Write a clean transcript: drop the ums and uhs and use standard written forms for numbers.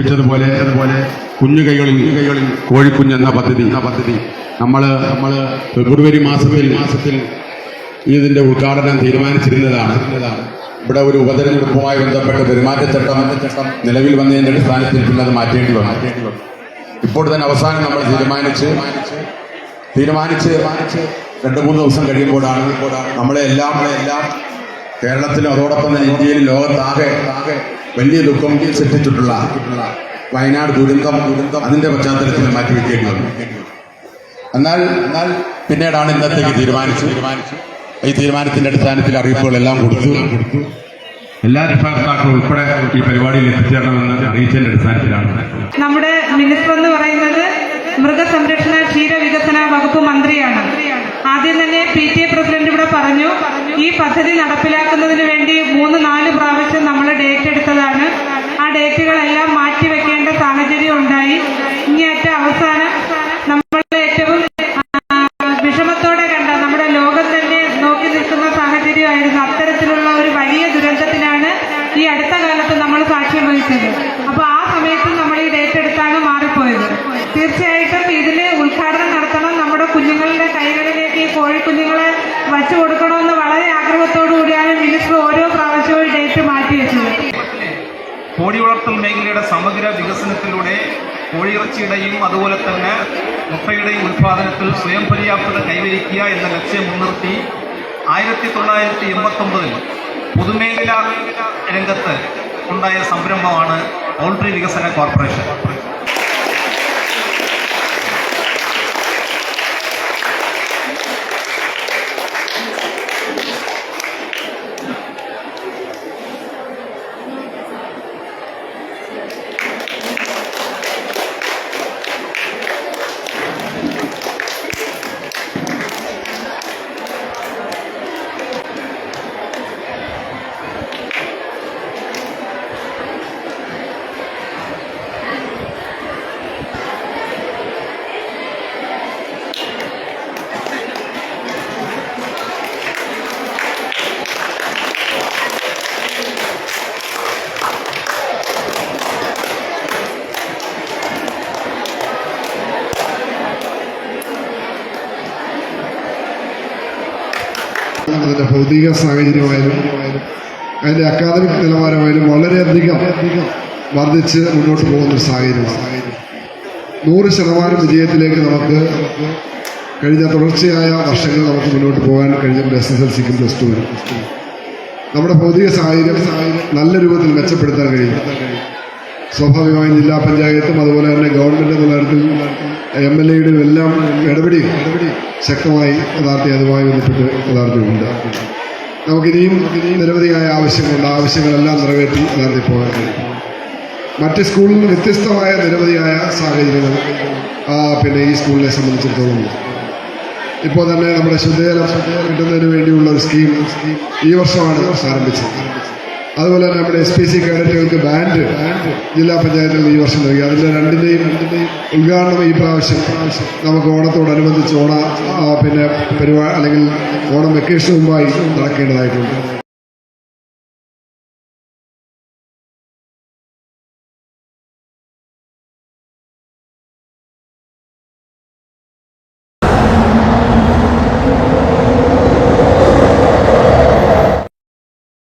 സൂചിപ്പിച്ചതുപോലെ കുഞ്ഞുകൈകളിൽ കോഴിക്കുഞ്ഞെന്ന പദ്ധതി നമ്മൾ ഫെബ്രുവരി മാസത്തിൽ ഇതിന്റെ ഉദ്ഘാടനം തീരുമാനിച്ചിരുന്നതാണ്. ഇവിടെ ഒരു ഉപതെരഞ്ഞെടുപ്പുമായി ബന്ധപ്പെട്ട് പെരുമാറ്റച്ചട്ടം നിലവിൽ വന്നതിന്റെ അടിസ്ഥാനത്തിൽ പിന്നെ അത് മാറ്റേണ്ടി വന്നു. ഇപ്പോൾ തന്നെ അവസാനം നമ്മൾ തീരുമാനിച്ച് 2-3 ദിവസം കഴിയുമ്പോഴാണ് നമ്മളെല്ലാം കേരളത്തിലും അതോടൊപ്പം തന്നെ ഇന്ത്യയിലും ലോകത്താകെ വലിയ ദുഃഖം സൃഷ്ടിച്ചിട്ടുള്ള വയനാട് ദുരന്തം അതിന്റെ പശ്ചാത്തലത്തിൽ മാറ്റിവെക്കേണ്ടി വന്നു. എന്നാൽ പിന്നീടാണ് ഇന്നത്തേക്ക് തീരുമാനിച്ചു. ഈ തീരുമാനത്തിന്റെ അടിസ്ഥാനത്തിൽ അറിയിപ്പുകളെല്ലാം കൊടുത്തു. എല്ലാ രക്ഷകർത്താക്കളും ഉൾപ്പെടെ ഈ പരിപാടിയിൽ എത്തിച്ചേരണമെന്ന് അറിയിച്ചതിന്റെ അടിസ്ഥാനത്തിലാണ്. നമ്മുടെ മിനിസ്റ്റർ എന്ന് പറയുന്നത് മൃഗസംരക്ഷണ ക്ഷീരവികസന വകുപ്പ് മന്ത്രിയാണ്. ആദ്യം തന്നെ PTA പ്രസിഡന്റ് ഇവിടെ പറഞ്ഞു, ഈ പദ്ധതി നടപ്പിലാക്കുന്നതിന് വേണ്ടി 3-4 പ്രാവശ്യം നമ്മൾ ഡേറ്റ് എടുത്തതാണ്. ആ ഡേറ്റുകളെല്ലാം മാറ്റിവെക്കേണ്ട സാഹചര്യം ഉണ്ടായി. ഇങ്ങേറ്റ അവസാനം നമ്മൾ ഏറ്റവും വിഷമത്തോടെ കണ്ട നമ്മുടെ ലോകം തന്നെ നോക്കി നിൽക്കുന്ന സാഹചര്യമായിരുന്നു. അത്തരത്തിലുള്ള ഒരു വലിയ ദുരന്തത്തിനാണ് ഈ അടുത്ത കാലത്ത് നമ്മൾ സാക്ഷ്യം വഹിച്ചത്. അപ്പോൾ ആ സമയത്ത് നമ്മൾ ഈ ഡേറ്റ് എടുത്താണ് മാറിപ്പോയത്. തീർച്ചയായിട്ടും ഇതിന് ഉദ്ഘാടനം നടത്തണം. നമ്മുടെ കുഞ്ഞുങ്ങളുടെ കൈകളിലേക്ക് ഈ കോഴിക്കുഞ്ഞുങ്ങളെ വച്ചു കൊടുക്കണമെന്ന് വളരെ ആഗ്രഹത്തോടു കൂടിയാണ് മിനിസ്റ്റർ ഓരോ പ്രാവശ്യവും ഡേറ്റ് മാറ്റിവെച്ചത്. കോഴി വളർത്തൽ മേഖലയുടെ സമഗ്ര വികസനത്തിലൂടെ കോഴിയിറച്ചിയുടെയും അതുപോലെ തന്നെ മുട്ടയുടെയും ഉൽപ്പാദനത്തിൽ സ്വയം പര്യാപ്തത കൈവരിക്കുക എന്ന ലക്ഷ്യം മുൻനിർത്തി 1989 പൊതുമേഖലാ രംഗത്ത് ഉണ്ടായ സംരംഭമാണ് പൗൾട്രി വികസന കോർപ്പറേഷൻ. അതിൻ്റെ ഭൗതിക സാഹചര്യമായാലും അതിൻ്റെ അക്കാദമിക് നിലവാരമായാലും വളരെയധികം വർദ്ധിച്ച് മുന്നോട്ട് പോകുന്നൊരു സാഹചര്യമാണ്. 100% വിജയത്തിലേക്ക് നമുക്ക് കഴിഞ്ഞ തുടർച്ചയായ വർഷങ്ങൾ നമുക്ക് മുന്നോട്ട് പോകാൻ കഴിഞ്ഞിട്ടുണ്ട്. SSLCക്കും +2-നും നമ്മുടെ ഭൗതിക സാഹചര്യം നല്ല രൂപത്തിൽ മെച്ചപ്പെടുത്താൻ കഴിയും. സ്വാഭാവികമായും ജില്ലാ പഞ്ചായത്തും അതുപോലെ തന്നെ ഗവൺമെൻറ് എന്നുള്ള തരത്തിൽ MLAയുടെയും എല്ലാം ഇടപെടി ശക്തമായി അതുമായി ബന്ധപ്പെട്ട് യഥാർത്ഥമുണ്ട്. നമുക്കിനിയും നിരവധിയായ ആവശ്യങ്ങളുണ്ട്. ആവശ്യങ്ങളെല്ലാം നിറവേറ്റി യഥാർത്ഥത്തിൽ പോകാൻ കഴിയും. മറ്റ് സ്കൂളിൽ നിന്ന് വ്യത്യസ്തമായ നിരവധിയായ സാഹചര്യങ്ങൾ പിന്നെ ഈ സ്കൂളിനെ സംബന്ധിച്ചിടത്തോളം ഇപ്പോൾ തന്നെ നമ്മുടെ ശുദ്ധജലം കിട്ടുന്നതിന് വേണ്ടിയുള്ള ഒരു സ്കീം ഈ വർഷമാണ് ആരംഭിച്ചത്. അതുപോലെ തന്നെ നമ്മുടെ SPC കേഡറ്റുകൾക്ക് ബാൻഡ് ജില്ലാ പഞ്ചായത്തുകൾ ഈ വർഷം നൽകി. അതിൻ്റെ രണ്ടിൻ്റെയും ഉദ്ഘാടനം ഈ പ്രാവശ്യം നമുക്ക് ഓണത്തോടനുബന്ധിച്ച് പിന്നെ പരിപാടി അല്ലെങ്കിൽ ഓണം വെക്കേഷന് മുമ്പായി നടക്കേണ്ടതായിട്ടുണ്ട്.